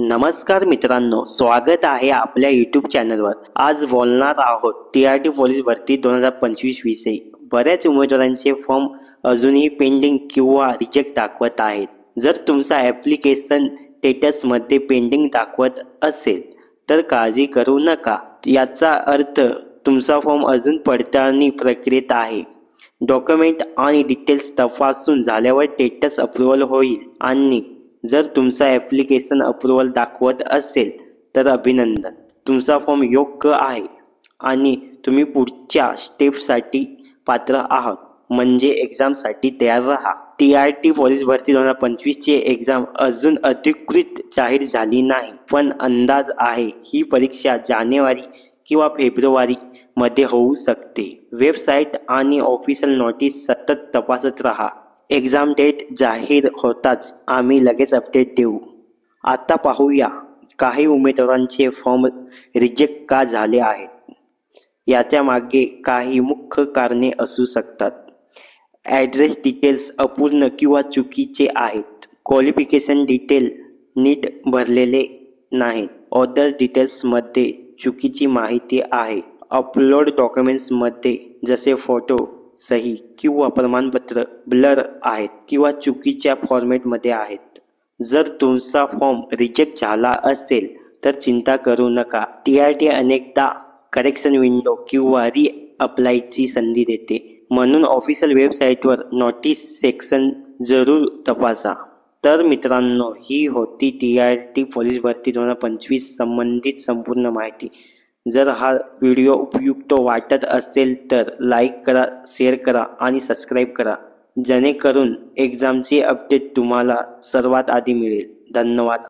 नमस्कार मित्रांनो, स्वागत आहे आपल्या यूट्यूब चॅनलवर। आज बोलणार आहोत टीआरटी पोलीस भरती 2025 विषयी। बऱ्याच उमेदवारांचे फॉर्म अजूनही पेंडिंग किंवा रिजेक्ट दाखवत आहेत। जर तुमचा ॲप्लिकेशन स्टेटसमध्ये पेंडिंग दाखवत असेल तर काळजी करू नका। याचा अर्थ तुमचा फॉर्म अजून पडताळणी प्रक्रियेत आहे। डॉक्युमेंट आणि डिटेल्स तपासून झाल्यावर स्टेटस अप्रूव्हल होईल आणि जर तुमचा ॲप्लिकेशन अप्रूव्हल दाखवत असेल तर अभिनंदन, तुमचा फॉर्म योग्य आहे आणि तुम्ही पुढच्या स्टेपसाठी पात्र आहात, म्हणजे एक्झामसाठी तयार राहा। टीआरटी पोलीस भरती 2025 ची एक्झाम अजून अधिकृत जाहीर झाली नाही, पण अंदाज आहे ही परीक्षा जानेवारी किंवा फेब्रुवारी मध्ये होऊ शकते। वेबसाईट आणि ऑफिशियल नोटीस सतत तपासत राहा। एक्झाम डेट जाहीर होताच आम्ही लगेच अपडेट देऊ। आता पाहूया काही उमेदवारांचे फॉर्म रिजेक्ट का झाले आहेत। याच्या मागे काही मुख्य कारणे असू शकतात। ॲड्रेस डिटेल्स अपूर्ण किंवा चुकीचे आहेत। क्वालिफिकेशन डिटेल नीट भरलेले नाहीत। ऑदर डिटेल्समध्ये चुकीची माहिती आहे। अपलोड डॉक्युमेंट्समध्ये जसे फोटो, सही किंवा प्रमाणपत्र ब्लर आहेत किंवा चुकीच्या फॉर्मॅटमध्ये आहेत। जर तुमचा फॉर्म रिजेक्ट झाला असेल तर चिंता करू नका। टीआरटी अनेकदा करेक्शन विंडो किंवा री अप्लायची संधी देते, म्हणून ऑफिशियल वेबसाईटवर नोटीस सेक्शन जरूर तपासा। तर मित्रांनो, ही होती टीआरटी पोलीस भरती 2025 संबंधित संपूर्ण माहिती। जर हा व्हिडिओ उपयुक्त वाटत असेल तर लाईक करा, शेअर करा आणि सबस्क्राईब करा, जेणेकरून एक्झामची अपडेट तुम्हाला सर्वात आधी मिळेल। धन्यवाद।